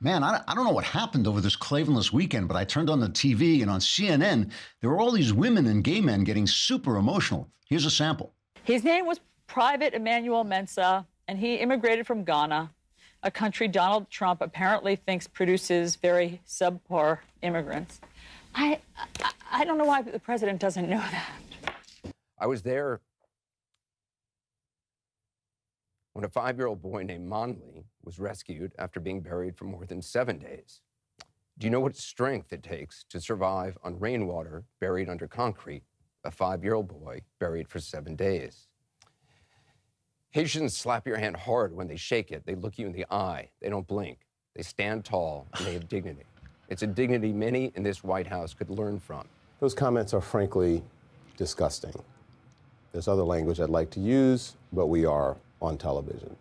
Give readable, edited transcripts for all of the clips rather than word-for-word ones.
Man, I don't know what happened over this Klavanless weekend, but I turned on the TV and on CNN, there were all these women and gay men getting super emotional. Here's a sample. His name was Private Emmanuel Mensah, and he immigrated from Ghana, a country Donald Trump apparently thinks produces very subpar immigrants. I don't know why the president doesn't know that. I was there when a 5-year-old boy named Monley was rescued after being buried for more than 7 days. Do you know what strength it takes to survive on rainwater buried under concrete? A 5-year-old boy buried for 7 days. Haitians slap your hand hard when they shake it. They look you in the eye. They don't blink. They stand tall, and they have dignity. It's a dignity many in this White House could learn from. Those comments are frankly disgusting. There's other language I'd like to use, but we are on television.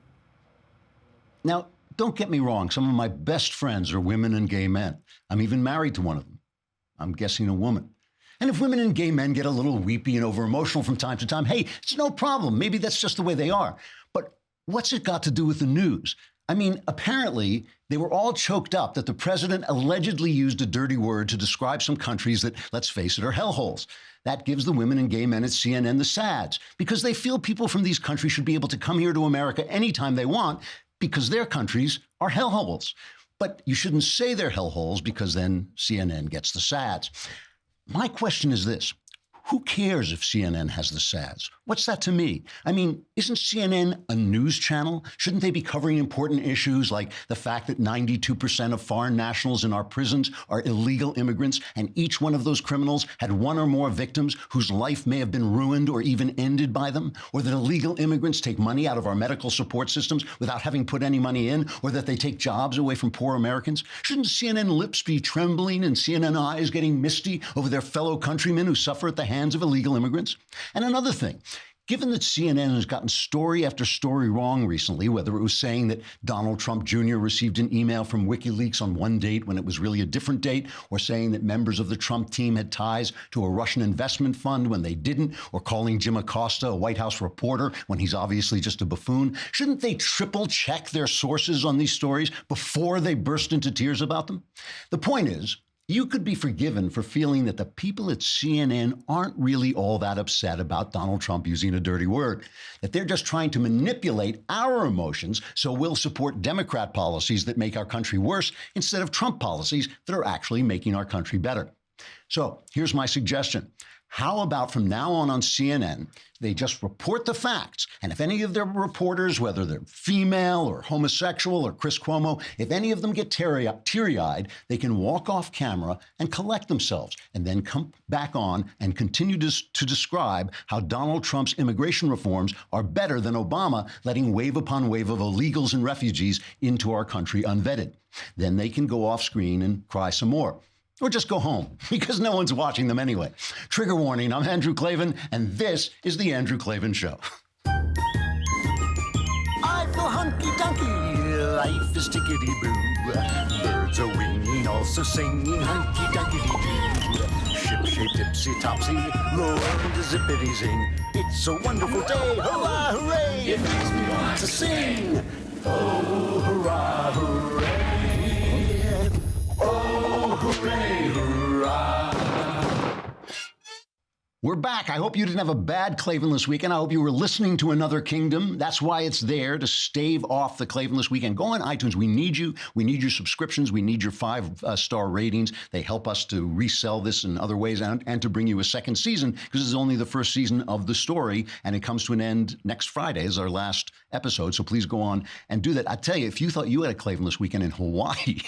Now, don't get me wrong. Some of my best friends are women and gay men. I'm even married to one of them. I'm guessing a woman. And if women and gay men get a little weepy and over-emotional from time to time, hey, it's no problem. Maybe that's just the way they are. But what's it got to do with the news? I mean, apparently, they were all choked up that the president allegedly used a dirty word to describe some countries that, let's face it, are hellholes. That gives the women and gay men at CNN the sads, because they feel people from these countries should be able to come here to America anytime they want, because their countries are hellholes. But you shouldn't say they're hellholes, because then CNN gets the sads. My question is this. Who cares if CNN has the sads? What's that to me? I mean, isn't CNN a news channel? Shouldn't they be covering important issues like the fact that 92% of foreign nationals in our prisons are illegal immigrants, and each one of those criminals had one or more victims whose life may have been ruined or even ended by them? Or that illegal immigrants take money out of our medical support systems without having put any money in? Or that they take jobs away from poor Americans? Shouldn't CNN lips be trembling and CNN eyes getting misty over their fellow countrymen who suffer at the hands of illegal immigrants? And another thing, given that CNN has gotten story after story wrong recently, whether it was saying that Donald Trump Jr. received an email from WikiLeaks on one date when it was really a different date, or saying that members of the Trump team had ties to a Russian investment fund when they didn't, or calling Jim Acosta a White House reporter when he's obviously just a buffoon, shouldn't they triple check their sources on these stories before they burst into tears about them? The point is, you could be forgiven for feeling that the people at CNN aren't really all that upset about Donald Trump using a dirty word, that they're just trying to manipulate our emotions so we'll support Democrat policies that make our country worse instead of Trump policies that are actually making our country better. So here's my suggestion. How about from now on CNN, they just report the facts. And if any of their reporters, whether they're female or homosexual or Chris Cuomo, if any of them get teary-eyed, they can walk off camera and collect themselves and then come back on and continue to describe how Donald Trump's immigration reforms are better than Obama letting wave upon wave of illegals and refugees into our country unvetted. Then they can go off screen and cry some more. Or just go home, because no one's watching them anyway. Trigger warning, I'm Andrew Klavan, and this is The Andrew Klavan Show. I feel hunky-dunky, life is tickety-boo. Birds are winging, also singing hunky-dunky-doo. Ship-shaped, tipsy-topsy, roll to zippity-zing. It's a wonderful day, hurrah, hooray! It makes me want to sing. Oh, hurrah, hooray! Oh, hooray, hurrah! We're back. I hope you didn't have a bad Klavanless weekend. I hope you were listening to Another Kingdom. That's why it's there, to stave off the Klavanless weekend. Go on iTunes. We need you. We need your subscriptions. We need your 5-star ratings. They help us to resell this in other ways and to bring you a second season, because this is only the first season of the story, and it comes to an end next Friday is our last episode. So please go on and do that. I tell you, if you thought you had a Klavanless weekend in Hawaii,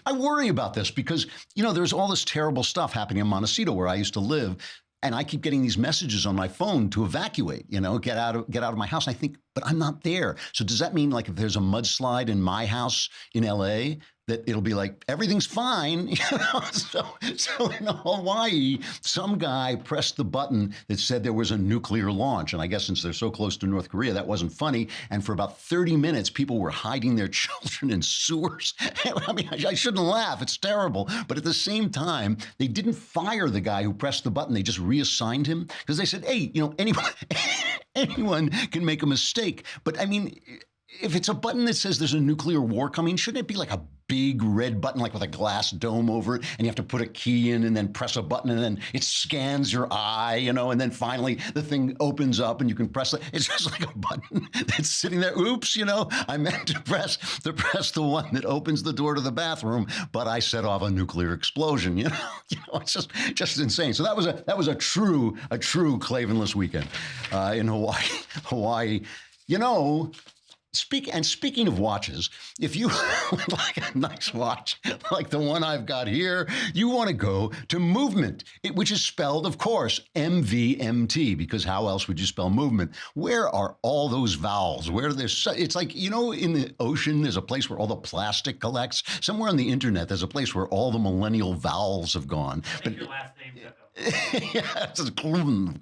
I worry about this because, there's all this terrible stuff happening in Montecito where I used to live. And I keep getting these messages on my phone to evacuate, get out of my house. I think, but I'm not there. So does that mean like if there's a mudslide in my house in LA, that it'll be like, everything's fine? So in Hawaii, some guy pressed the button that said there was a nuclear launch. And I guess since they're so close to North Korea, that wasn't funny. And for about 30 minutes, people were hiding their children in sewers. I mean, I shouldn't laugh. It's terrible. But at the same time, they didn't fire the guy who pressed the button. They just reassigned him because they said, hey, anyone can make a mistake. But I mean, if it's a button that says there's a nuclear war coming, shouldn't it be like a big red button, like with a glass dome over it, and you have to put a key in and then press a button, and then it scans your eye, and then finally the thing opens up and you can press it. It's just like a button that's sitting there. Oops, I meant to press the one that opens the door to the bathroom, but I set off a nuclear explosion. It's just insane. So that was a true Klavanless weekend in Hawaii. Speaking of watches, if you would like a nice watch like the one I've got here, you want to go to Movement, which is spelled, of course, MVMT, because how else would you spell movement? Where are all those vowels? It's like, in the ocean, there's a place where all the plastic collects. Somewhere on the internet, there's a place where all the millennial vowels have gone. But your last name, Zucco. Yeah, it's Klavan.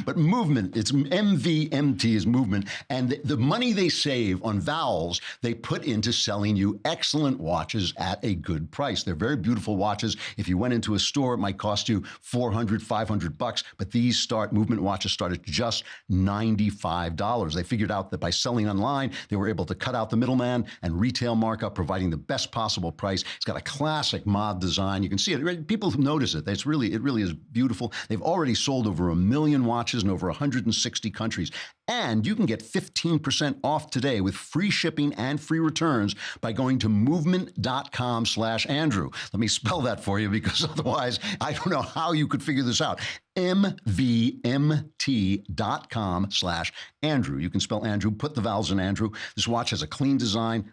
But Movement, it's MVMT is Movement. And the money they save on vowels, they put into selling you excellent watches at a good price. They're very beautiful watches. If you went into a store, it might cost you $400, $500, but these Movement watches start at just $95. They figured out that by selling online, they were able to cut out the middleman and retail markup, providing the best possible price. It's got a classic mod design. You can see it. People notice it. It really is beautiful. They've already sold over 1 million watches in over 160 countries. And you can get 15% off today with free shipping and free returns by going to movement.com/Andrew. Let me spell that for you, because otherwise I don't know how you could figure this out. MVMT.com/Andrew. You can spell Andrew, put the vowels in Andrew. This watch has a clean design.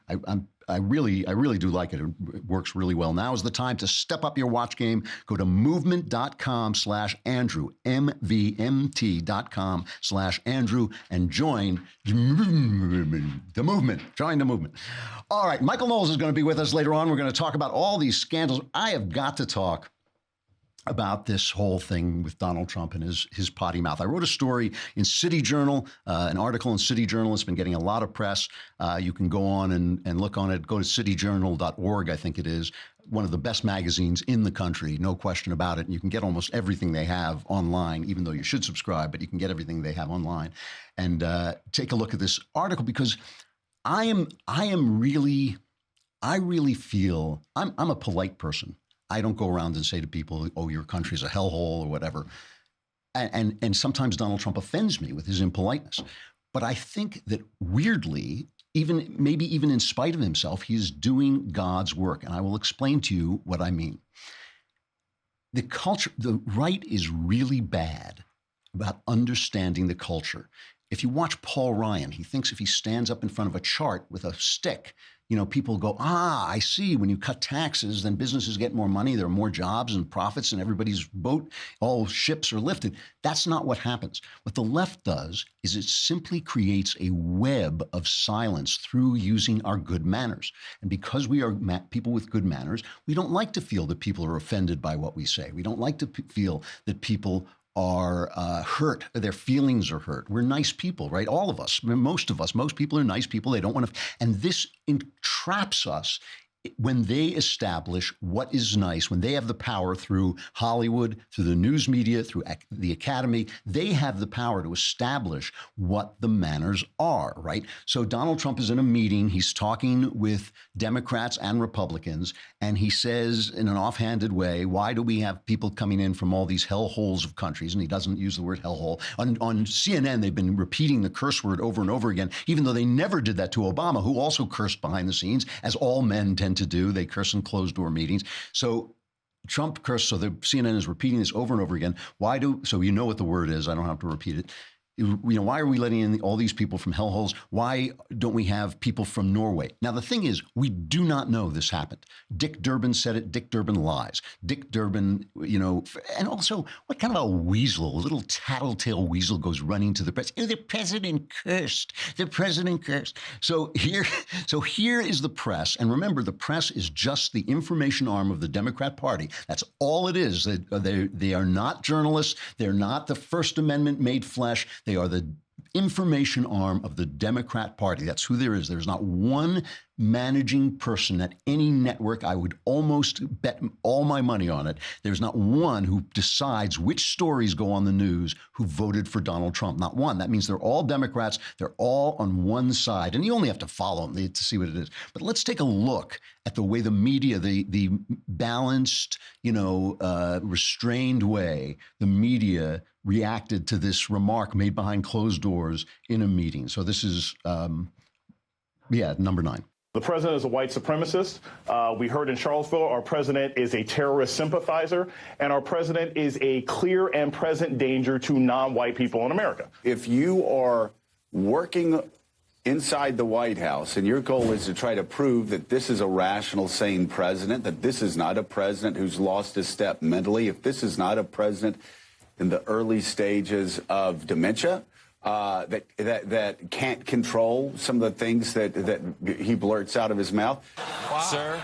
I really do like it. It works really well. Now is the time to step up your watch game. Go to movement.com/Andrew, MVMT.com/Andrew, and join the movement. Join the movement. All right, Michael Knowles is going to be with us later on. We're going to talk about all these scandals. I have got to talk about this whole thing with Donald Trump and his potty mouth. I wrote a story in City Journal, an article in City Journal. It's been getting a lot of press. You can go on and look on it. Go to cityjournal.org, I think it is. One of the best magazines in the country, no question about it. And you can get almost everything they have online, even though you should subscribe, but you can get everything they have online. And take a look at this article, because I really feel I'm a polite person. I don't go around and say to people, oh, your country's a hellhole or whatever. And sometimes Donald Trump offends me with his impoliteness. But I think that weirdly, maybe even in spite of himself, he is doing God's work. And I will explain to you what I mean. The right is really bad about understanding the culture. If you watch Paul Ryan, he thinks if he stands up in front of a chart with a stick, people go, I see. When you cut taxes, then businesses get more money. There are more jobs and profits, and everybody's boat, all ships are lifted. That's not what happens. What the left does is it simply creates a web of silence through using our good manners. And because we are people with good manners, we don't like to feel that people are offended by what we say. We don't like to feel that people are hurt, their feelings are hurt. We're nice people, right? All of us, most people are nice people. They don't want to, and this entraps us when they establish what is nice, when they have the power through Hollywood, through the news media, through the Academy. They have the power to establish what the manners are, right? So Donald Trump is in a meeting. He's talking with Democrats and Republicans, and he says in an offhanded way, why do we have people coming in from all these hellholes of countries? And he doesn't use the word hellhole. On CNN, they've been repeating the curse word over and over again, even though they never did that to Obama, who also cursed behind the scenes, as all men tend to do. They curse in closed-door meetings. So Trump cursed, so the CNN is repeating this over and over again. So you know what the word is. I don't have to repeat it. Why are we letting in all these people from hellholes? Why don't we have people from Norway? Now, the thing is, we do not know this happened. Dick Durbin said it. Dick Durbin lies. Dick Durbin, and also, what kind of a weasel, a little tattletale weasel goes running to the press? The president cursed. The president cursed. So here is the press. And remember, the press is just the information arm of the Democrat Party. That's all it is. They are not journalists. They're not the First Amendment made flesh. They are the information arm of the Democrat Party. That's who there is. There's not one managing person at any network. I would almost bet all my money on it. There's not one who decides which stories go on the news who voted for Donald Trump. Not one. That means they're all Democrats. They're all on one side. And you only have to follow them to see what it is. But let's take a look at the way the media, the balanced, restrained way the media reacted to this remark made behind closed doors in a meeting. So this is, number 9. The president is a white supremacist. We heard in Charlottesville, our president is a terrorist sympathizer, and our president is a clear and present danger to non-white people in America. If you are working inside the White House and your goal is to try to prove that this is a rational, sane president, that this is not a president who's lost his step mentally, if this is not a president in the early stages of dementia, that can't control some of the things that he blurts out of his mouth. Wow. Sir,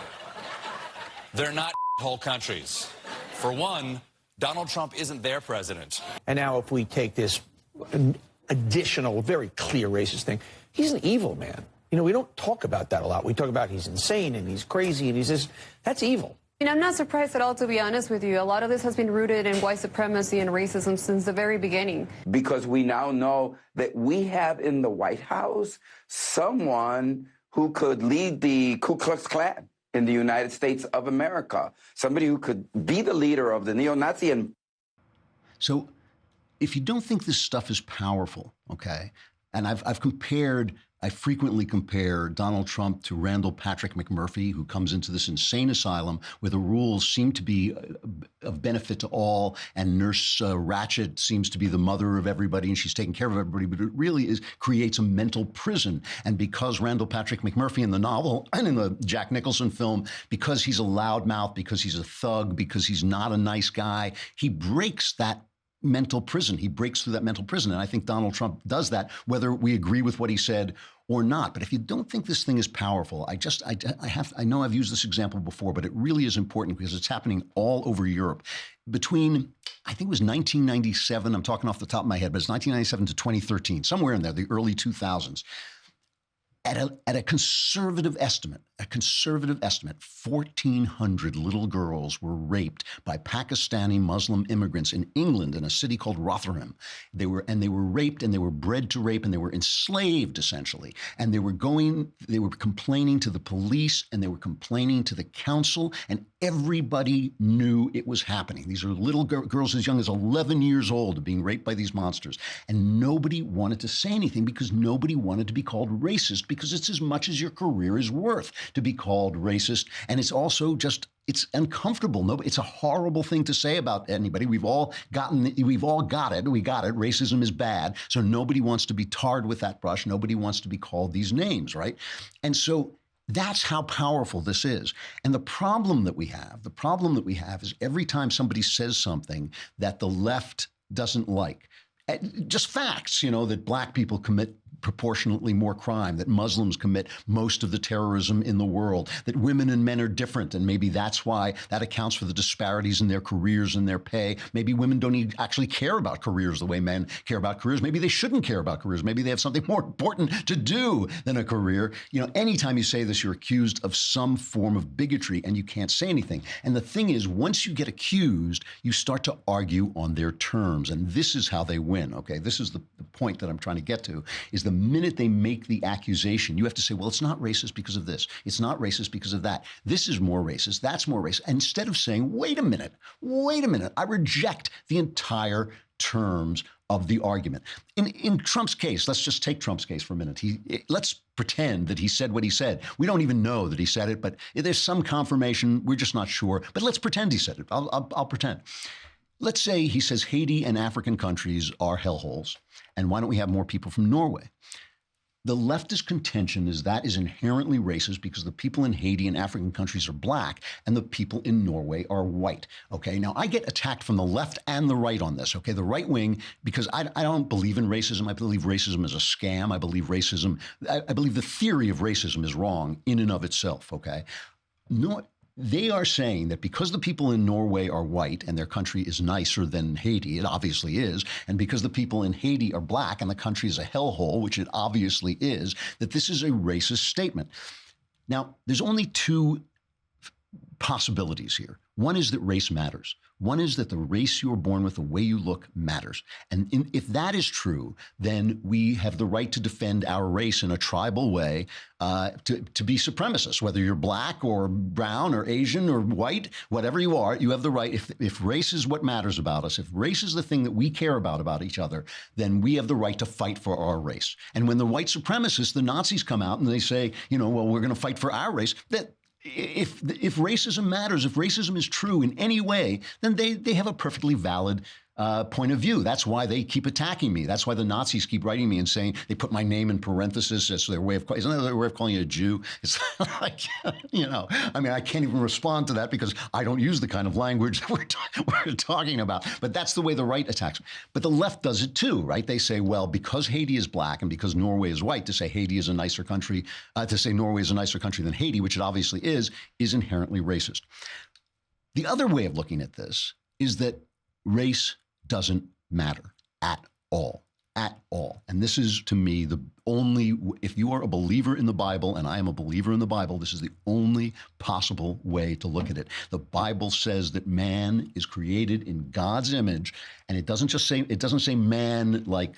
they're not whole countries. For one, Donald Trump isn't their president. And now if we take this additional, very clear racist thing, he's an evil man. We don't talk about that a lot. We talk about he's insane and he's crazy and he's this. That's evil. I'm not surprised at all, to be honest with you. A lot of this has been rooted in white supremacy and racism since the very beginning. Because we now know that we have in the White House someone who could lead the Ku Klux Klan in the United States of America, somebody who could be the leader of the neo-Nazi. So if you don't think this stuff is powerful, okay, and I frequently compare Donald Trump to Randall Patrick McMurphy, who comes into this insane asylum where the rules seem to be of benefit to all, and Nurse Ratched seems to be the mother of everybody, and she's taking care of everybody, but it really creates a mental prison. And because Randall Patrick McMurphy in the novel and in the Jack Nicholson film, because he's a loudmouth, because he's a thug, because he's not a nice guy, he breaks that mental prison. He breaks through that mental prison. And I think Donald Trump does that, whether we agree with what he said or not. But if you don't think this thing is powerful, I know I've used this example before, but it really is important because it's happening all over Europe. Between, I think it was 1997, I'm talking off the top of my head, but it's 1997 to 2013, somewhere in there, the early 2000s. At a conservative estimate, 1,400 little girls were raped by Pakistani Muslim immigrants in England in a city called Rotherham. They were raped, and they were bred to rape, and they were enslaved essentially. And they were complaining to the police, and they were complaining to the council, and everybody knew it was happening. These are little girls as young as 11 years old being raped by these monsters. And nobody wanted to say anything because nobody wanted to be called racist, because it's as much as your career is worth to be called racist. And it's also just, it's uncomfortable. It's a horrible thing to say about anybody. We've all got it. We got it. Racism is bad. So nobody wants to be tarred with that brush. Nobody wants to be called these names, right? And so that's how powerful this is. And the problem that we have is every time somebody says something that the left doesn't like, just facts, that black people commit proportionately more crime, that Muslims commit most of the terrorism in the world, that women and men are different, and maybe that's why that accounts for the disparities in their careers and their pay. Maybe women don't actually care about careers the way men care about careers. Maybe they shouldn't care about careers. Maybe they have something more important to do than a career. Anytime you say this, you're accused of some form of bigotry, and you can't say anything. And the thing is, once you get accused, you start to argue on their terms, and this is how they win, okay? This is the point that I'm trying to get to, is the minute they make the accusation, you have to say, well, it's not racist because of this. It's not racist because of that. This is more racist. That's more racist. Instead of saying, wait a minute, I reject the entire terms of the argument. In Trump's case, let's just take Trump's case for a minute. Let's pretend that he said what he said. We don't even know that he said it, but there's some confirmation. We're just not sure. But let's pretend he said it. I'll pretend. Let's say he says Haiti and African countries are hellholes, and why don't we have more people from Norway? The leftist contention is that is inherently racist because the people in Haiti and African countries are black and the people in Norway are white. Okay, now I get attacked from the left and the right on this. Okay, the right wing, because I don't believe in racism. I believe racism is a scam. I believe the theory of racism is wrong in and of itself. Okay, They are saying that because the people in Norway are white and their country is nicer than Haiti, it obviously is, and because the people in Haiti are black and the country is a hellhole, which it obviously is, that this is a racist statement. Now, there's only two possibilities here. One is that race matters. One is that the race you are born with, the way you look, matters. And if that is true, then we have the right to defend our race in a tribal way, to be supremacists. Whether you're black or brown or Asian or white, whatever you are, you have the right. If race is what matters about us, if race is the thing that we care about each other, then we have the right to fight for our race. And when the white supremacists, the Nazis, come out and they say, well, we're going to fight for our race, that if racism matters, if racism is true in any way, then they have a perfectly valid point of view. That's why they keep attacking me. That's why the Nazis keep writing me and saying they put my name in parentheses. That's their way of, isn't that their way of calling you a Jew? It's like, I can't even respond to that because I don't use the kind of language that we're talking about. But that's the way the right attacks. But the left does it too, right? They say, well, because Haiti is black and because Norway is white, to say Haiti is a nicer country, to say Norway is a nicer country than Haiti, which it obviously is inherently racist. The other way of looking at this is that race doesn't matter at all. And this is, to me, the only, if you are a believer in the Bible, and I am a believer in the Bible, this is the only possible way to look at it. The Bible says that man is created in God's image, and it doesn't say man like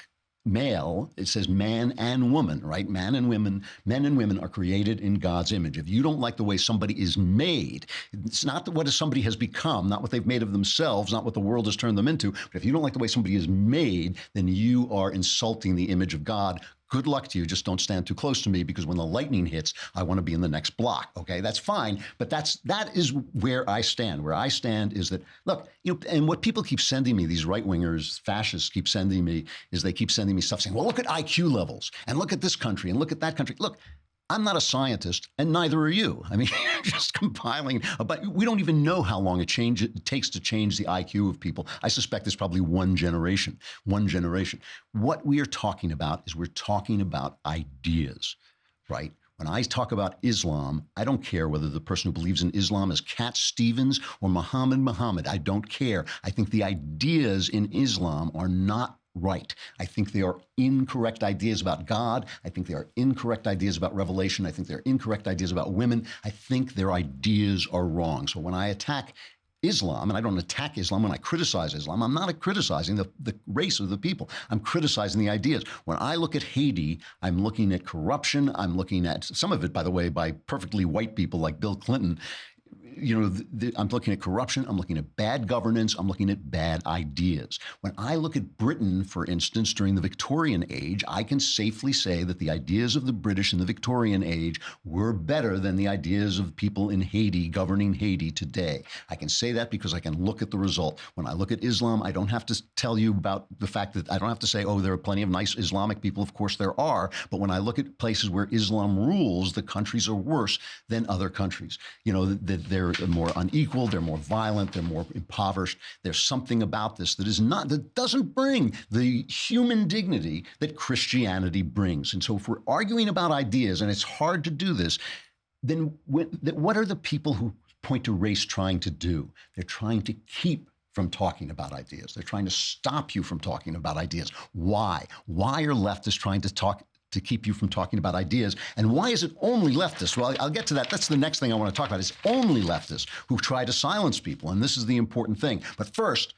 male, it says man and woman, right? Men and women are created in God's image. If you don't like the way somebody is made, it's not what somebody has become, not what they've made of themselves, not what the world has turned them into, but if you don't like the way somebody is made, then you are insulting the image of God. Good luck to you. Just don't stand too close to me, because when the lightning hits, I want to be in the next block. Okay, that's fine. But that is where I stand. Where I stand is that, look, and what people keep sending me, these right-wingers, fascists keep sending me, is they keep sending me stuff saying, well, look at IQ levels and look at this country and look at that country. Look, I'm not a scientist, and neither are you. I mean, you're just compiling, but we don't even know how long it takes to change the IQ of people. I suspect it's probably one generation. What we are talking about is we're talking about ideas, right? When I talk about Islam, I don't care whether the person who believes in Islam is Cat Stevens or Muhammad. I don't care. I think the ideas in Islam are not right. I think they are incorrect ideas about God. I think they are incorrect ideas about revelation. I think they're incorrect ideas about women. I think their ideas are wrong. So when I attack Islam, and I don't attack Islam when I criticize Islam, I'm not criticizing the race of the people. I'm criticizing the ideas. When I look at Haiti, I'm looking at corruption. I'm looking at some of it, by the way, by perfectly white people like Bill Clinton. I'm looking at corruption, I'm looking at bad governance, I'm looking at bad ideas. When I look at Britain, for instance, during the Victorian age, I can safely say that the ideas of the British in the Victorian age were better than the ideas of people in Haiti governing Haiti today. I can say that because I can look at the result. When I look at Islam, I don't have to tell you about the fact that I don't have to say, oh, there are plenty of nice Islamic people. Of course there are. But when I look at places where Islam rules, the countries are worse than other countries. They're more unequal, they're more violent, they're more impoverished. There's something about this that doesn't bring the human dignity that Christianity brings. And so if we're arguing about ideas, and it's hard to do this, then what are the people who point to race trying to do? They're trying to keep from talking about ideas. They're trying to stop you from talking about ideas. Why? Why are leftists trying to keep you from talking about ideas? And why is it only leftists? Well, I'll get to that. That's the next thing I want to talk about. It's only leftists who try to silence people. And this is the important thing. But first,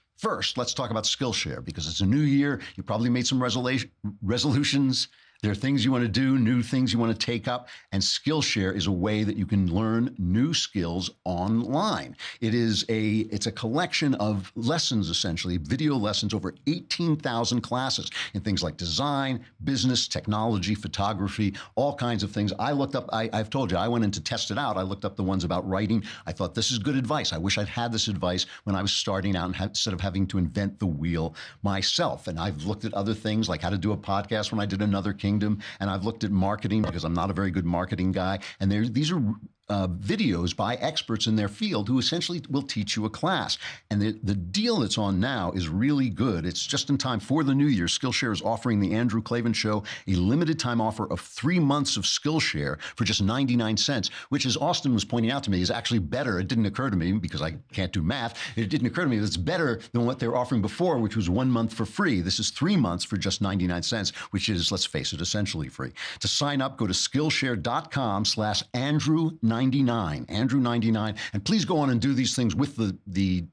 let's talk about Skillshare, because it's a new year. You probably made some resolutions. There are things you want to do, new things you want to take up, and Skillshare is a way that you can learn new skills online. It's a collection of lessons, essentially, video lessons, over 18,000 classes in things like design, business, technology, photography, all kinds of things. I looked up, I've told you, I went in to test it out. I looked up the ones about writing. I thought, this is good advice. I wish I'd had this advice when I was starting out instead of having to invent the wheel myself. And I've looked at other things, like how to do a podcast when I did Another Kingdom, and I've looked at marketing because I'm not a very good marketing guy. And these are videos by experts in their field who essentially will teach you a class. And the deal that's on now is really good. It's just in time for the new year. Skillshare is offering the Andrew Klavan Show a limited time offer of 3 months of Skillshare for just 99 cents, which, as Austin was pointing out to me, is actually better. It didn't occur to me because I can't do math. It didn't occur to me that it's better than what they were offering before, which was 1 month for free. This is 3 months for just 99 cents, which is, let's face it, essentially free. To sign up, go to Skillshare.com/Andrew99, Andrew99, and please go on and do these things with the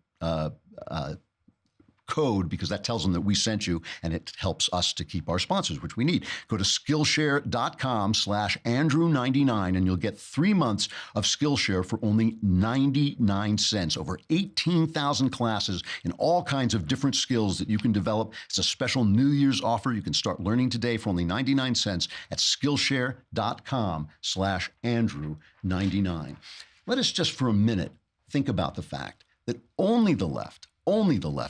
code, because that tells them that we sent you, and it helps us to keep our sponsors, which we need. Go to Skillshare.com/Andrew99, and you'll get 3 months of Skillshare for only 99 cents. Over 18,000 classes in all kinds of different skills that you can develop. It's a special New Year's offer. You can start learning today for only 99 cents at Skillshare.com/Andrew99. Let us just for a minute think about the fact that only the left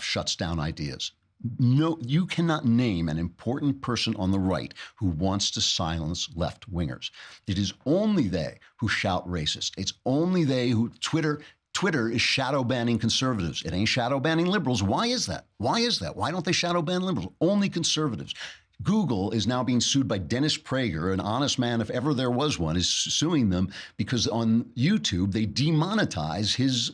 shuts down ideas. No, you cannot name an important person on the right who wants to silence left-wingers. It is only they who shout racist. It's only they who Twitter is shadow banning conservatives. It ain't shadow banning liberals. Why is that? Why don't they shadow ban liberals? Only conservatives. Google is now being sued by Dennis Prager, an honest man, if ever there was one, is suing them because on YouTube they demonetize his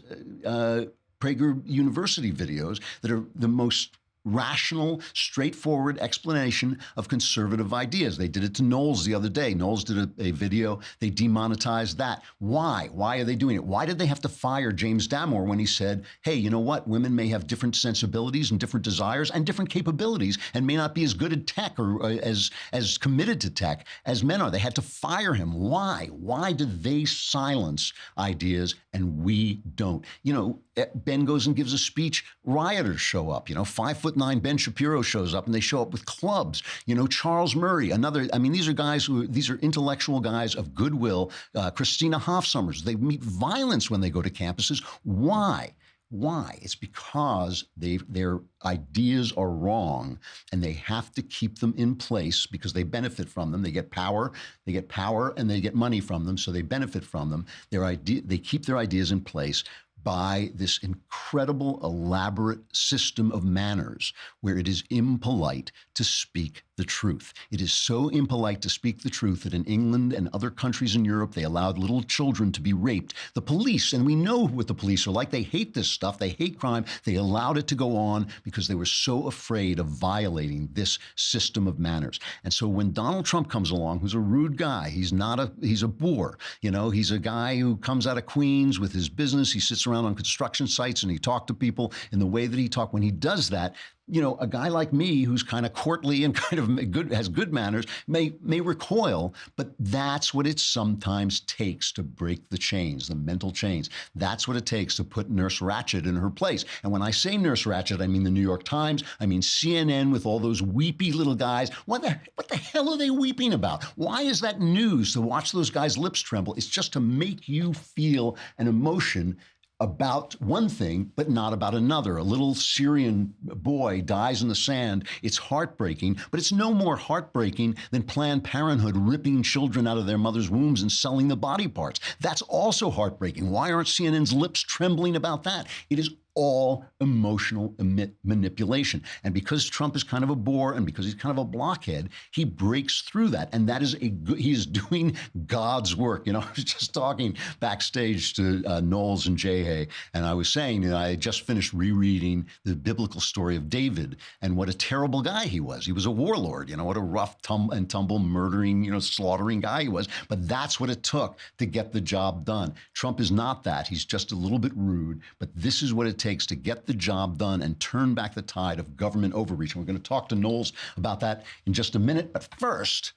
Prager University videos that are the most rational, straightforward explanation of conservative ideas. They did it to Knowles the other day. Knowles did a video. They demonetized that. Why? Why are they doing it? Why did they have to fire James Damore when he said, hey, you know what? Women may have different sensibilities and different desires and different capabilities and may not be as good at tech or as committed to tech as men are. They had to fire him. Why? Why did they silence ideas and we don't? You know, Ben goes and gives a speech. Rioters show up. 5'9" Ben Shapiro shows up, and they show up with clubs. Charles Murray, another. I mean, these are intellectual guys of goodwill. Christina Hofsummers. They meet violence when they go to campuses. Why? Why? It's because their ideas are wrong, and they have to keep them in place because they benefit from them. They get power, and they get money from them, so they benefit from them. They keep their ideas in place by this incredible, elaborate system of manners where it is impolite to speak the truth. It is so impolite to speak the truth that in England and other countries in Europe, they allowed little children to be raped. The police, and we know what the police are like, they hate this stuff, they hate crime, they allowed it to go on because they were so afraid of violating this system of manners. And so when Donald Trump comes along, who's a rude guy, he's a bore, he's a guy who comes out of Queens with his business, he sits around on construction sites and he talks to people in the way that he talks. When he does that, a guy like me who's kind of courtly and kind of has good manners may recoil, but that's what it sometimes takes to break the chains, the mental chains. That's what it takes to put Nurse Ratched in her place. And when I say Nurse Ratched, I mean the New York Times, I mean CNN with all those weepy little guys. What the hell are they weeping about? Why is that news to watch those guys' lips tremble? It's just to make you feel an emotion about one thing, but not about another. A little Syrian boy dies in the sand. It's heartbreaking, but it's no more heartbreaking than Planned Parenthood ripping children out of their mother's wombs and selling the body parts. That's also heartbreaking. Why aren't CNN's lips trembling about that? It is all emotional manipulation. And because Trump is kind of a bore and because he's kind of a blockhead, he breaks through that. And that is he is doing God's work. I was just talking backstage to Knowles and Jay, and I was saying, I had just finished rereading the biblical story of David and what a terrible guy he was. He was a warlord, what a rough tumble murdering, slaughtering guy he was. But that's what it took to get the job done. Trump is not that. He's just a little bit rude, but this is what it takes to get the job done and turn back the tide of government overreach. And we're going to talk to Knowles about that in just a minute. But first,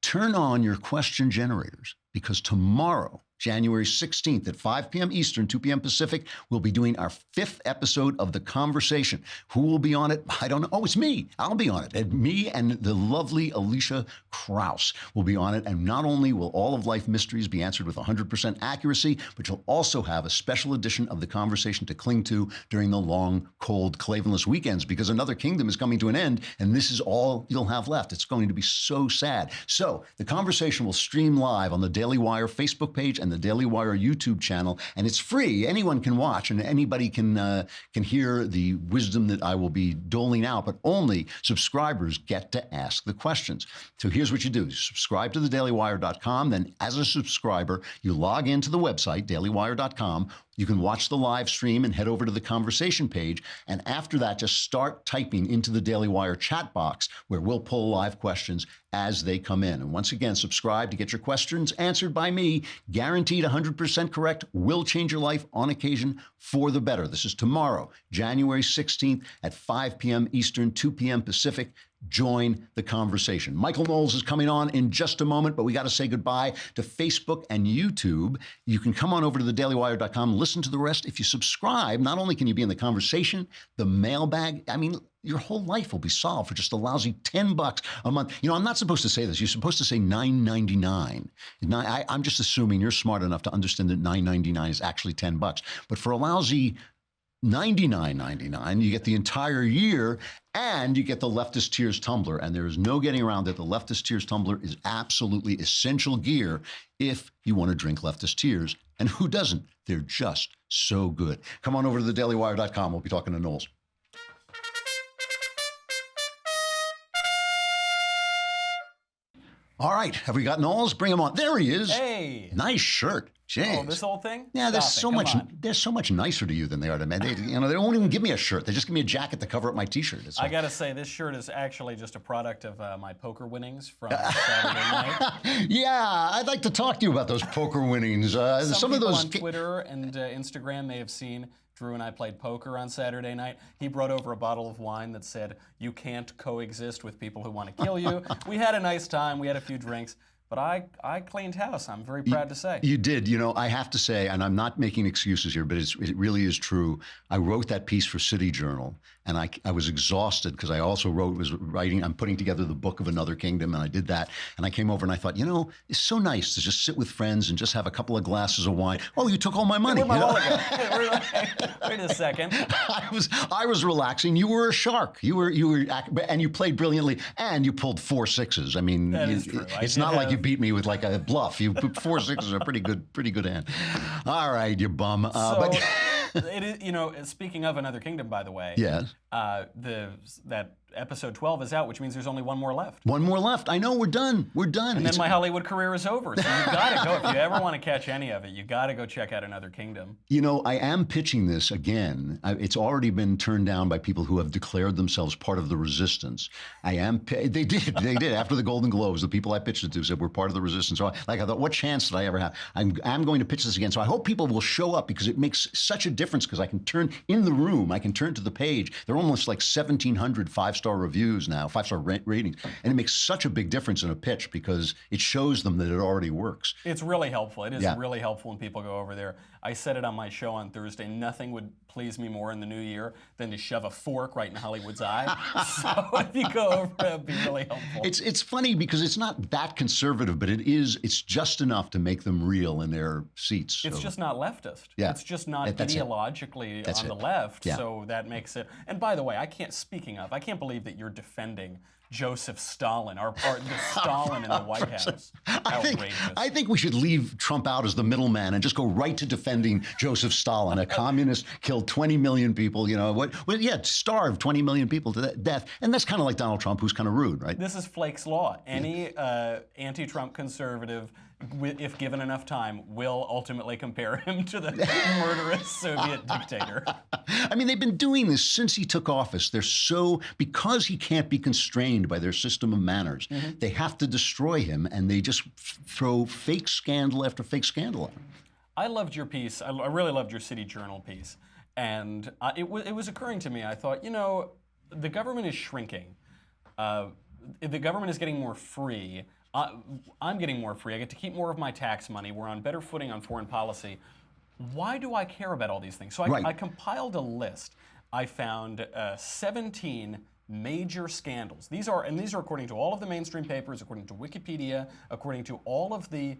turn on your question generators, because tomorrow, January 16th at 5 p.m. Eastern, 2 p.m. Pacific, we'll be doing our 5th episode of The Conversation. Who will be on it? I don't know. Oh, it's me. I'll be on it. And me and the lovely Alicia Krause will be on it. And not only will all of life mysteries be answered with 100% accuracy, but you'll also have a special edition of The Conversation to cling to during the long, cold, Klavanless weekends, because another kingdom is coming to an end, and this is all you'll have left. It's going to be so sad. So The Conversation will stream live on the Daily Wire Facebook page and the Daily Wire YouTube channel, and it's free. Anyone can watch, and anybody can hear the wisdom that I will be doling out, but only subscribers get to ask the questions. So here's what you do. You subscribe to thedailywire.com. Then as a subscriber, you log into the website, dailywire.com. You can watch the live stream and head over to the conversation page. And after that, just start typing into the Daily Wire chat box where we'll pull live questions as they come in. And once again, subscribe to get your questions answered by me. Guaranteed 100% correct. Will change your life on occasion for the better. This is tomorrow, January 16th at 5 p.m. Eastern, 2 p.m. Pacific. Join the conversation. Michael Knowles is coming on in just a moment, but we got to say goodbye to Facebook and YouTube. You can come on over to thedailywire.com, listen to the rest. If you subscribe, not only can you be in the conversation, the mailbag, I mean, your whole life will be solved for just a lousy $10 a month. You know, I'm not supposed to say this. You're supposed to say $9.99. I'm just assuming you're smart enough to understand that $9.99 is actually $10. But for a lousy $99.99, you get the entire year, and you get the Leftist Tears tumbler. And there is no getting around it. The Leftist Tears tumbler is absolutely essential gear if you want to drink Leftist Tears. And who doesn't? They're just so good. Come on over to thedailywire.com. We'll be talking to Knowles. All right, have we got Knowles? Bring him on. There he is. Hey. Nice shirt. Jeez. Oh, this old thing? Yeah, they're so much nicer to you than they are to me. They won't even give me a shirt. They just give me a jacket to cover up my T-shirt. I got to say, this shirt is actually just a product of my poker winnings from Saturday night. Yeah, I'd like to talk to you about those poker winnings. Some of those on Twitter and Instagram may have seen Drew and I played poker on Saturday night. He brought over a bottle of wine that said, "You can't coexist with people who want to kill you." We had a nice time. We had a few drinks. But I cleaned house, I'm very proud to say. You did. You know, I have to say, and I'm not making excuses here, but it really is true. I wrote that piece for City Journal, and I was exhausted because I also I'm putting together the book of Another Kingdom, and I did that. And I came over and I thought, you know, it's so nice to just sit with friends and just have a couple of glasses of wine. Oh, you took all my money. Where'd my wallet go? Wait a second. I was relaxing. You were a shark. You were, and you played brilliantly, and you pulled 4 6s. I mean, that is true. It's not like you beat me with like a bluff. You put 4 6s are a pretty good hand. All right, you bum. But it is, you know, speaking of Another Kingdom, by the way. Yes. That episode 12 is out, which means there's only one more left. One more left. I know, we're done. We're done. And then my Hollywood career is over. So you got to go. If you ever want to catch any of it, you got to go check out Another Kingdom. You know, I am pitching this again. It's already been turned down by people who have declared themselves part of the resistance. They did. After the Golden Globes, the people I pitched it to said we're part of the resistance. So I thought, what chance did I ever have? I'm going to pitch this again. So I hope people will show up because it makes such a difference because I can turn in the room. I can turn to the page. There are almost like 1,700 5-star reviews now. 5-star ratings, and it makes such a big difference in a pitch because it shows them that it already works. It's really helpful. It is really helpful when people go over there. I said it on my show on Thursday. Nothing would please me more in the new year than to shove a fork right in Hollywood's eye. So if you go over, it'd be really helpful. It's funny because it's not that conservative, but it's just enough to make them real in their seats. It's just not leftist. Yeah. It's just not ideologically on the left. Yeah. So that makes it. And by the way, I can't believe that you're defending Joseph Stalin, the Stalin in the White House. Outrageous. I think we should leave Trump out as the middleman and just go right to defending Joseph Stalin, a communist, killed 20 million people, starved 20 million people to death. And that's kind of like Donald Trump, who's kind of rude, right? This is Flake's Law. Any anti-Trump conservative, if given enough time, will ultimately compare him to the murderous Soviet dictator. I mean, they've been doing this since he took office. Because he can't be constrained by their system of manners, they have to destroy him, and they just throw fake scandal after fake scandal at him. I loved your piece. I really loved your City Journal piece. And it was occurring to me, I thought, the government is shrinking. The government is getting more free. I'm getting more free. I get to keep more of my tax money. We're on better footing on foreign policy. Why do I care about all these things? So I compiled a list. I found 17 major scandals. These are according to all of the mainstream papers, according to Wikipedia, according to all of the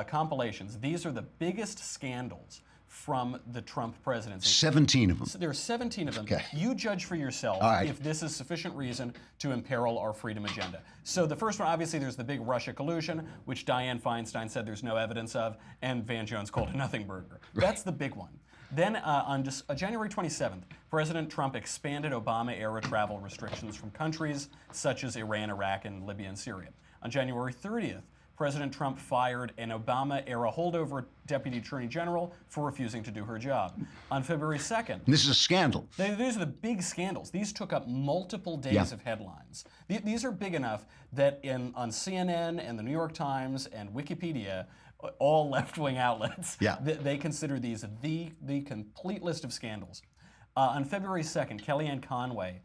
compilations. These are the biggest scandals from the Trump presidency. 17 of them. So there are 17 of them. Okay. You judge for yourself if this is sufficient reason to imperil our freedom agenda. So the first one, obviously, there's the big Russia collusion, which Dianne Feinstein said there's no evidence of, and Van Jones called a nothing burger. Right. That's the big one. Then on January 27th, President Trump expanded Obama-era travel restrictions from countries such as Iran, Iraq, and Libya and Syria. On January 30th, President Trump fired an Obama-era holdover Deputy Attorney General for refusing to do her job. On February 2nd... This is a scandal. These are the big scandals. These took up multiple days of headlines. These are big enough that on CNN and the New York Times and Wikipedia, all left-wing outlets, they consider these the complete list of scandals. On February 2nd, Kellyanne Conway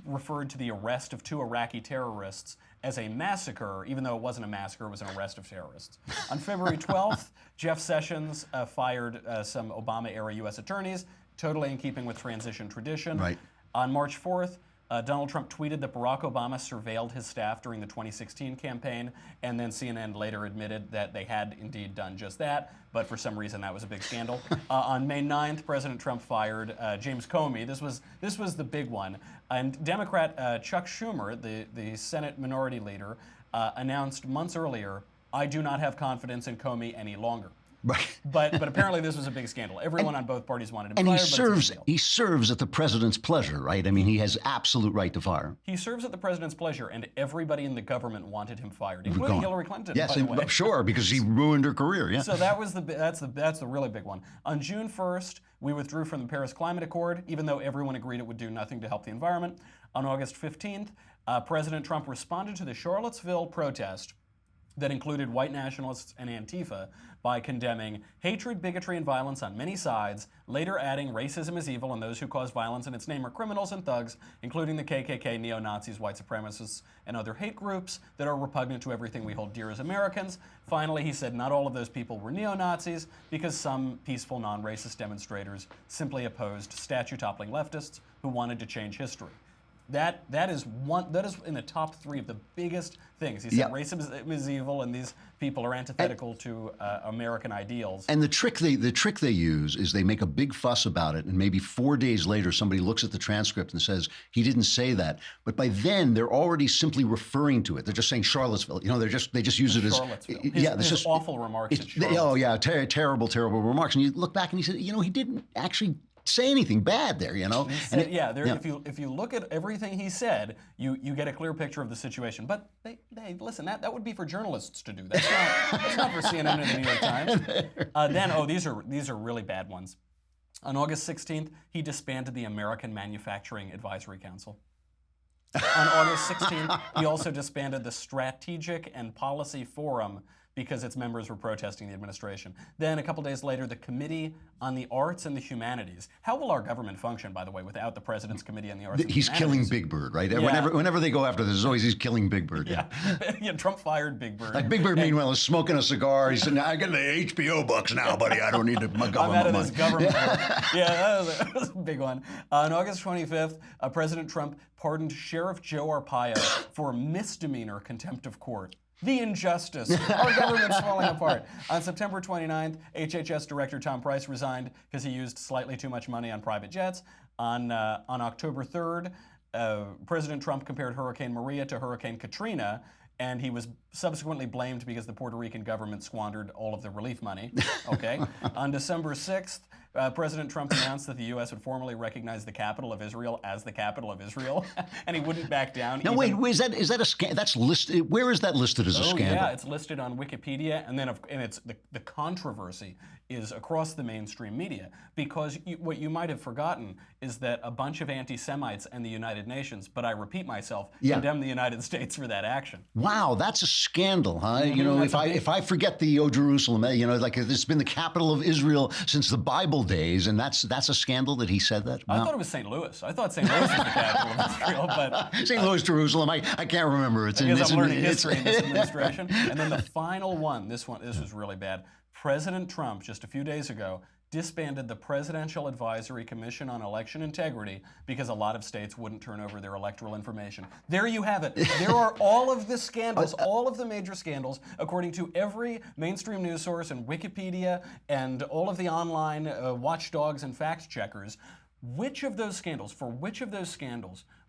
referred to the arrest of 2 Iraqi terrorists as a massacre, even though it wasn't a massacre, it was an arrest of terrorists. On February 12th, Jeff Sessions fired some Obama-era U.S. attorneys, totally in keeping with transition tradition. Right. On March 4th, Donald Trump tweeted that Barack Obama surveilled his staff during the 2016 campaign, and then CNN later admitted that they had indeed done just that, but for some reason that was a big scandal. On May 9th, President Trump fired James Comey. This was the big one. And Democrat Chuck Schumer, the Senate Minority Leader, announced months earlier, "I do not have confidence in Comey any longer." Right. But apparently this was a big scandal. Everyone on both parties wanted him and fired. he serves at the president's pleasure, right? I mean, he has absolute right to fire him. He serves at the president's pleasure, and everybody in the government wanted him fired, including Hillary Clinton. Yes, by the way. Sure, because he ruined her career. Yeah. So that's the really big one. On June 1st, we withdrew from the Paris Climate Accord, even though everyone agreed it would do nothing to help the environment. On August 15th, President Trump responded to the Charlottesville protest that included white nationalists and Antifa by condemning hatred, bigotry, and violence on many sides, later adding racism is evil and those who cause violence in its name are criminals and thugs, including the KKK, neo-Nazis, white supremacists, and other hate groups that are repugnant to everything we hold dear as Americans. Finally, he said not all of those people were neo-Nazis because some peaceful, non-racist demonstrators simply opposed statue-toppling leftists who wanted to change history. That is in the top 3 of the biggest things. He said racism is evil, and these people are antithetical to American ideals. And the trick they use is they make a big fuss about it, and maybe 4 days later somebody looks at the transcript and says he didn't say that. But by then they're already simply referring to it. They're just saying Charlottesville. You know, they just use it as his awful remarks. Terrible remarks. And you look back and you say, you know, he didn't actually say anything bad there, you know. If you look at everything he said, you get a clear picture of the situation. But they listen, that would be for journalists to do. That's not for CNN and the New York Times. These are really bad ones. On August 16th, he disbanded the American Manufacturing Advisory Council. On August 16th, he also disbanded the Strategic and Policy Forum because its members were protesting the administration. Then, a couple days later, the Committee on the Arts and the Humanities. How will our government function, by the way, without the President's Committee on the Arts and the Humanities? He's killing Big Bird, right? Yeah. Whenever they go after this, it's always he's killing Big Bird. Yeah, Trump fired Big Bird. Like Big Bird, meanwhile, is smoking a cigar. He said, I get the HBO bucks now, buddy. I don't need my government I'm out of money. this government work. Yeah, that was a big one. On August 25th, President Trump pardoned Sheriff Joe Arpaio for misdemeanor contempt of court. The injustice. Our government's falling apart. On September 29th, HHS Director Tom Price resigned because he used slightly too much money on private jets. On October 3rd, President Trump compared Hurricane Maria to Hurricane Katrina, and he was subsequently blamed because the Puerto Rican government squandered all of the relief money. Okay. On December 6th, President Trump announced that the U.S. would formally recognize the capital of Israel as the capital of Israel, and he wouldn't back down. Now, wait, is that a scandal? That's listed. Where is that listed as a scandal? Yeah, it's listed on Wikipedia, and it's the controversy is across the mainstream media because what you might have forgotten is that a bunch of anti-Semites and the United Nations, but I repeat myself, condemned the United States for that action. Wow, that's a scandal, huh? You know, if I forget the O Jerusalem, you know, like it's been the capital of Israel since the Bible Israel days, and that's a scandal that he said that? I thought it was St. Louis. I thought St. Louis was the capital of Israel, but St. Louis, Jerusalem. I can't remember. It's I guess I'm learning history in this administration. And then the final one. This was really bad. President Trump, just a few days ago, disbanded the Presidential Advisory Commission on Election Integrity because a lot of states wouldn't turn over their electoral information. There you have it. There are all of the scandals, all of the major scandals, according to every mainstream news source and Wikipedia and all of the online watchdogs and fact checkers. Which of those scandals,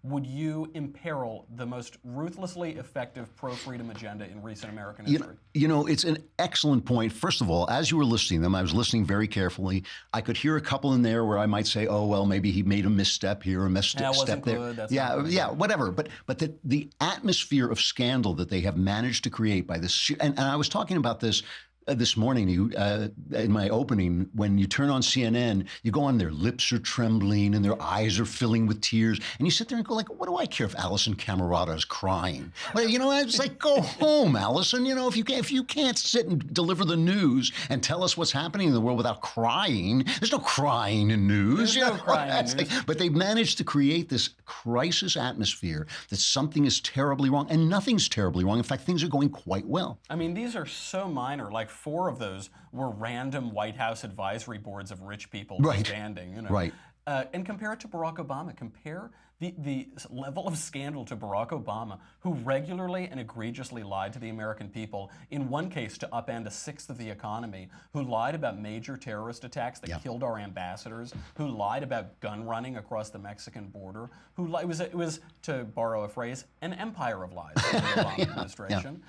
would you imperil the most ruthlessly effective pro-freedom agenda in recent American history? You know, it's an excellent point. First of all, as you were listening to them, I was listening very carefully. I could hear a couple in there where I might say, oh, well, maybe he made a misstep here, a misstep there. Whatever. But the atmosphere of scandal that they have managed to create by this, and I was talking about this morning, in my opening, when you turn on CNN, you go on, their lips are trembling and their eyes are filling with tears, and you sit there and go like, what do I care if Alison Camerata is crying? Well, you know, it's like, go home, Alison. You know, if you can't sit and deliver the news and tell us what's happening in the world without crying, there's no crying in news. There's no crying in news. But they've managed to create this crisis atmosphere that something is terribly wrong, and nothing's terribly wrong. In fact, things are going quite well. I mean, these are so minor. Like 4 of those were random White House advisory boards of rich people disbanding. You know? Right. And compare it to Barack Obama. Compare the level of scandal to Barack Obama, who regularly and egregiously lied to the American people, in one case to upend 1/6 of the economy, who lied about major terrorist attacks that killed our ambassadors, who lied about gun running across the Mexican border, it was, to borrow a phrase, an empire of lies in the Obama administration.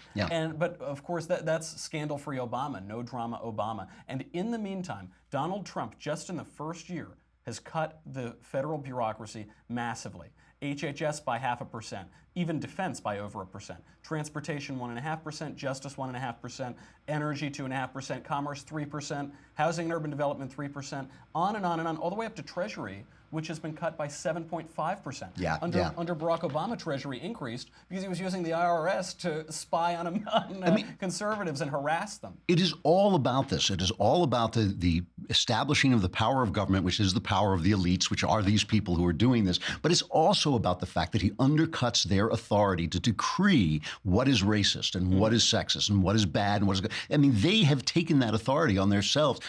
But of course, that's scandal-free Obama, no drama Obama. And in the meantime, Donald Trump, just in the first year, has cut the federal bureaucracy massively. HHS by 0.5%, even defense by over 1%, transportation 1.5%, justice 1.5%, energy 2.5%, commerce 3%, housing and urban development 3%, on and on and on, all the way up to Treasury, which has been cut by 7.5%. Under Barack Obama, Treasury increased because he was using the IRS to spy on conservatives and harass them. It is all about this. It is all about the establishing of the power of government, which is the power of the elites, which are these people who are doing this. But it's also about the fact that he undercuts their authority to decree what is racist and what is sexist and what is bad and what is good. I mean, they have taken that authority on themselves.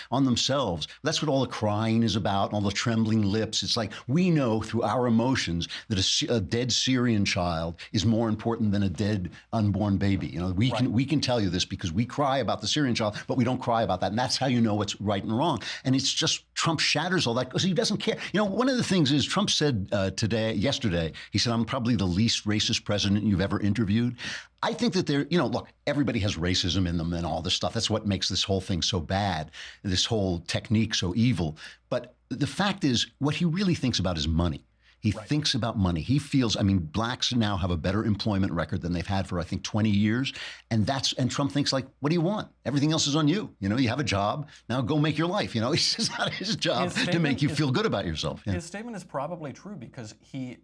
That's what all the crying is about, and all the trembling lips. It's like, we know through our emotions that a dead Syrian child is more important than a dead unborn baby. You know, we can tell you this because we cry about the Syrian child, but we don't cry about that. And that's how you know what's right and wrong. And it's just, Trump shatters all that because he doesn't care. You know, one of the things is Trump said yesterday, he said, I'm probably the least racist president you've ever interviewed. I think that look, everybody has racism in them and all this stuff. That's what makes this whole thing so bad, this whole technique so evil. But the fact is, what he really thinks about is money. He thinks about money. He feels, blacks now have a better employment record than they've had for, I think, 20 years. And Trump thinks, like, what do you want? Everything else is on you. You know, you have a job. Now go make your life. You know, it's not his job to make you feel good about yourself. Yeah. His statement is probably true because he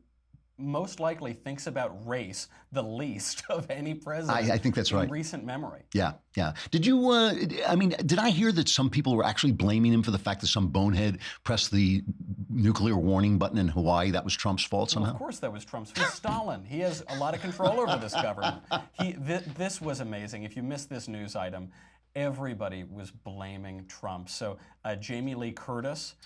most likely thinks about race the least of any president. I think that's right. In recent memory. Yeah. Did you, did I hear that some people were actually blaming him for the fact that some bonehead pressed the nuclear warning button in Hawaii? That was Trump's fault somehow? Well, of course that was Trump's fault. Stalin. He has a lot of control over this government. This was amazing. If you missed this news item, everybody was blaming Trump. So Jamie Lee Curtis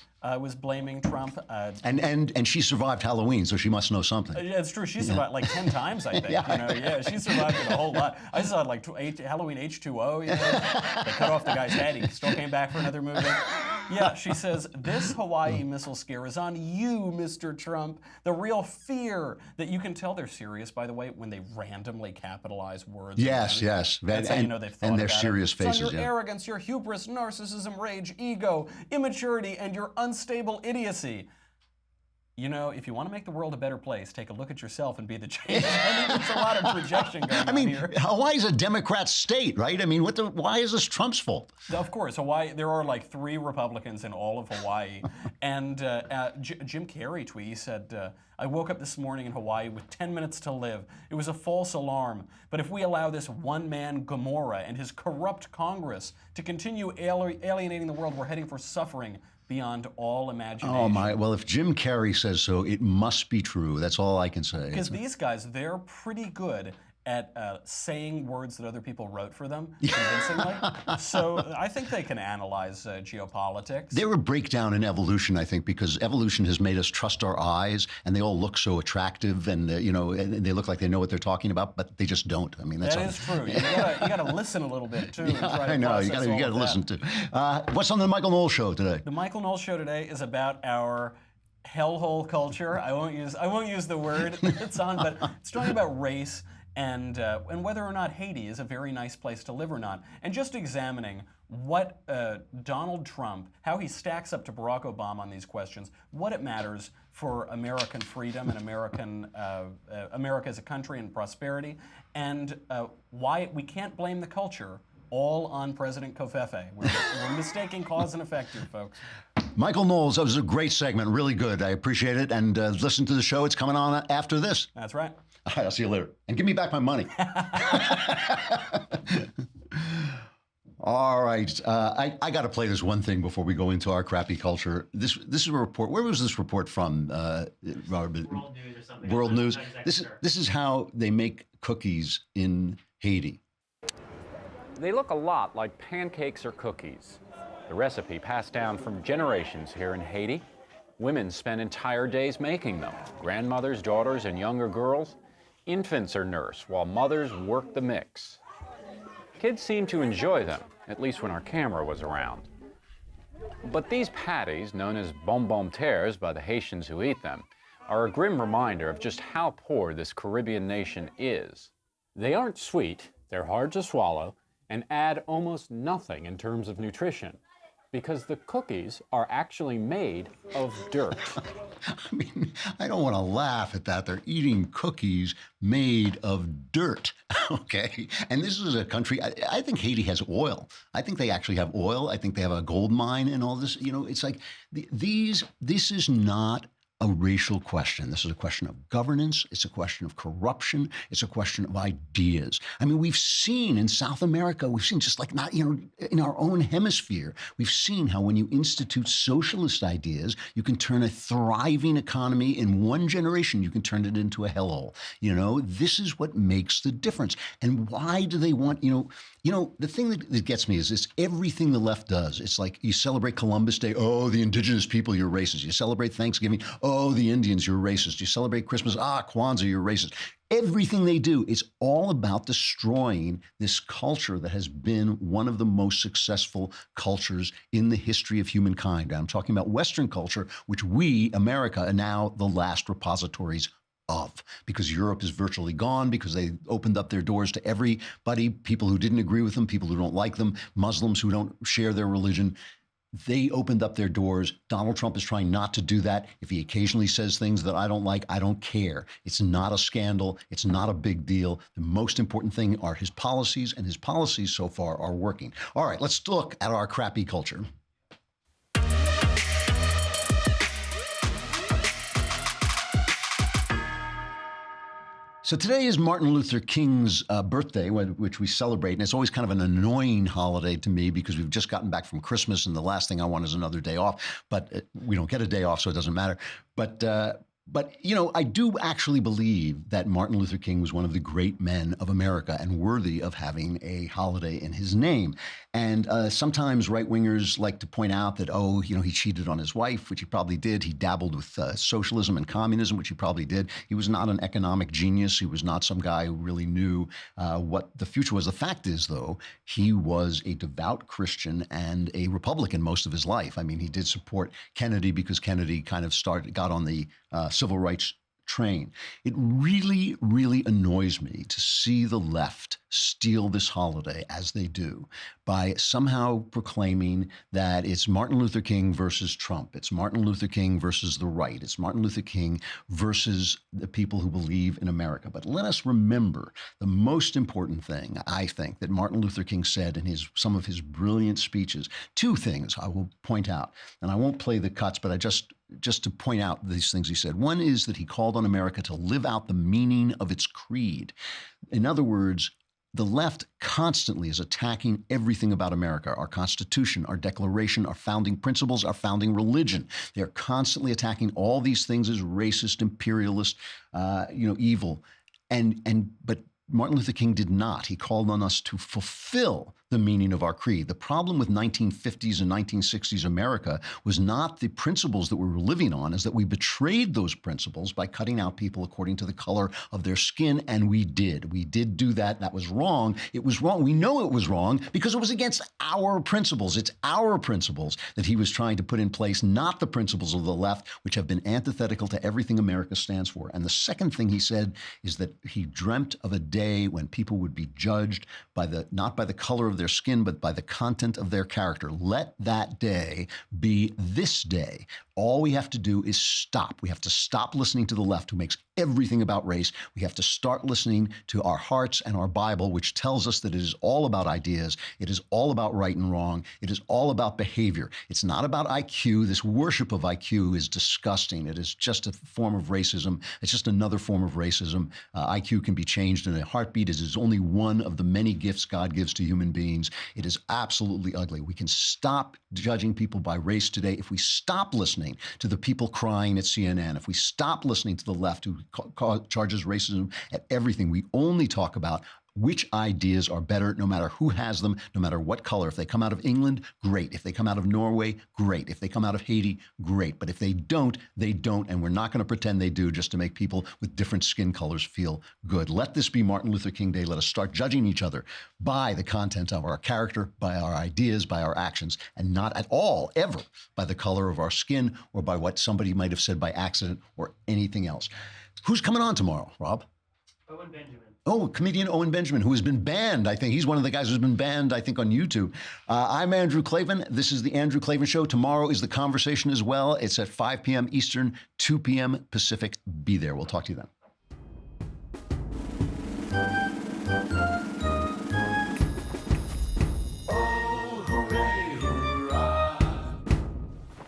was blaming Trump. And she survived Halloween, so she must know something. Yeah, it's true. She survived like 10 times, I think. She survived it a whole lot. I saw it like Halloween H2O. You know? They cut off the guy's head. He still came back for another movie. Yeah, she says, this Hawaii missile scare is on you, Mr. Trump. The real fear that you can tell they're serious, by the way, when they randomly capitalize words. Yes. That's how you know they've thought and their about serious it. faces. It's on your arrogance, your hubris, narcissism, rage, ego, immaturity, and your unstable idiocy. You know, if you want to make the world a better place, take a look at yourself and be the change. There's a lot of projection going on here. Hawaii's a Democrat state, right? Why is this Trump's fault? Of course, Hawaii, there are like 3 Republicans in all of Hawaii, And Jim Carrey tweet, he said, I woke up this morning in Hawaii with 10 minutes to live. It was a false alarm. But if we allow this one-man Gomorrah and his corrupt Congress to continue alienating the world, we're heading for suffering beyond all imagination. Oh, my. Well, if Jim Carrey says so, it must be true. That's all I can say. Because these guys, they're pretty good at saying words that other people wrote for them convincingly. So I think they can analyze geopolitics. They're a breakdown in evolution, I think, because evolution has made us trust our eyes, and they all look so attractive, and and they look like they know what they're talking about, but they just don't. I mean, that is true. You gotta listen a little bit too. Yeah, I know. You gotta listen to. What's on the Michael Knowles show today? The Michael Knowles show today is about our hellhole culture. I won't use the word it's on, but it's talking about race. And whether or not Haiti is a very nice place to live or not, and just examining what Donald Trump, how he stacks up to Barack Obama on these questions, what it matters for American freedom and America as a country and prosperity, and why we can't blame the culture all on President Covfefe. We're mistaking cause and effect here, folks. Michael Knowles, that was a great segment, really good. I appreciate it, and listen to the show. It's coming on after this. That's right. All right, I'll see you later. And give me back my money. All right. I got to play this one thing before we go into our crappy culture. This is a report. Where was this report from, Robert? World News or something. World News. I'm not exactly sure. This is how they make cookies in Haiti. They look a lot like pancakes or cookies. The recipe passed down from generations here in Haiti. Women spend entire days making them. Grandmothers, daughters, and younger girls. Infants are nursed while mothers work the mix. Kids seem to enjoy them, at least when our camera was around. But these patties, known as bonbon terres by the Haitians who eat them, are a grim reminder of just how poor this Caribbean nation is. They aren't sweet, they're hard to swallow, and add almost nothing in terms of nutrition, because the cookies are actually made of dirt. I mean, I don't want to laugh at that. They're eating cookies made of dirt, okay? And this is a country, I think Haiti has oil. I think they actually have oil. I think they have a gold mine and all this. It's like this is not a racial question. This is a question of governance. It's a question of corruption. It's a question of ideas. I mean, we've seen in South America, we've seen just like in our own hemisphere, we've seen how when you institute socialist ideas, you can turn a thriving economy in one generation, you can turn it into a hellhole. This is what makes the difference. And why do they want, the thing that gets me is this, everything the left does. It's like you celebrate Columbus Day. Oh, the indigenous people, you're racist. You celebrate Thanksgiving. Oh, the Indians, you're racist. You celebrate Christmas. Kwanzaa, you're racist. Everything they do is all about destroying this culture that has been one of the most successful cultures in the history of humankind. I'm talking about Western culture, which we, America, are now the last repositories of, because Europe is virtually gone, because they opened up their doors to everybody, people who didn't agree with them, people who don't like them, Muslims who don't share their religion. They opened up their doors. Donald Trump is trying not to do that. If he occasionally says things that I don't like, I don't care. It's not a scandal. It's not a big deal. The most important thing are his policies, and his policies so far are working. All right, let's look at our crappy culture. So today is Martin Luther King's birthday, which we celebrate, and it's always kind of an annoying holiday to me because we've just gotten back from Christmas, and the last thing I want is another day off. But we don't get a day off, so it doesn't matter. But I do actually believe that Martin Luther King was one of the great men of America and worthy of having a holiday in his name. And sometimes right-wingers like to point out that, he cheated on his wife, which he probably did. He dabbled with socialism and communism, which he probably did. He was not an economic genius. He was not some guy who really knew what the future was. The fact is, though, he was a devout Christian and a Republican most of his life. I mean, he did support Kennedy because Kennedy kind of got on the civil rights train. It really, really annoys me to see the left steal this holiday, as they do, by somehow proclaiming that it's Martin Luther King versus Trump. It's Martin Luther King versus the right. It's Martin Luther King versus the people who believe in America. But let us remember the most important thing, I think, that Martin Luther King said in some of his brilliant speeches. Two things I will point out, and I won't play the cuts, but I just to point out these things he said. One is that he called on America to live out the meaning of its creed. In other words, the left constantly is attacking everything about America, our Constitution, our Declaration, our founding principles, our founding religion. They're constantly attacking all these things as racist, imperialist, evil. But Martin Luther King did not. He called on us to fulfill the meaning of our creed. The problem with 1950s and 1960s America was not the principles that we were living on, is that we betrayed those principles by cutting out people according to the color of their skin, and we did. We did do that. That was wrong. It was wrong. We know it was wrong because it was against our principles. It's our principles that he was trying to put in place, not the principles of the left, which have been antithetical to everything America stands for. And the second thing he said is that he dreamt of a day when people would be judged not by the color of their skin, but by the content of their character. Let that day be this day. All we have to do is stop. We have to stop listening to the left, who makes everything about race. We have to start listening to our hearts and our Bible, which tells us that it is all about ideas. It is all about right and wrong. It is all about behavior. It's not about IQ. This worship of IQ is disgusting. It is just a form of racism. It's just another form of racism. IQ can be changed in a heartbeat. It is only one of the many gifts God gives to human beings. It is absolutely ugly. We can stop judging people by race today if we stop listening to the people crying at CNN, if we stop listening to the left who charges racism at everything. We only talk about which ideas are better, no matter who has them, no matter what color. If they come out of England, great. If they come out of Norway, great. If they come out of Haiti, great. But if they don't, they don't. And we're not going to pretend they do just to make people with different skin colors feel good. Let this be Martin Luther King Day. Let us start judging each other by the content of our character, by our ideas, by our actions, and not at all, ever, by the color of our skin or by what somebody might have said by accident or anything else. Who's coming on tomorrow, Rob? Owen Benjamin. Oh, comedian Owen Benjamin, who has been banned, I think. He's one of the guys who's been banned, I think, on YouTube. I'm Andrew Klavan. This is the Andrew Klavan Show. Tomorrow is The Conversation as well. It's at 5 p.m. Eastern, 2 p.m. Pacific. Be there. We'll talk to you then.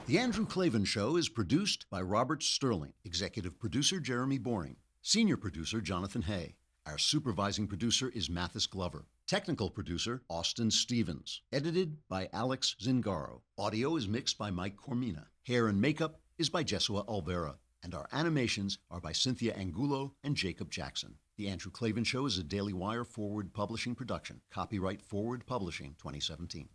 The Andrew Klavan Show is produced by Robert Sterling, executive producer Jeremy Boring, senior producer Jonathan Hay. Our supervising producer is Mathis Glover. Technical producer, Austin Stevens. Edited by Alex Zingaro. Audio is mixed by Mike Cormina. Hair and makeup is by Jesua Alvera. And our animations are by Cynthia Angulo and Jacob Jackson. The Andrew Klavan Show is a Daily Wire Forward Publishing production. Copyright Forward Publishing 2017.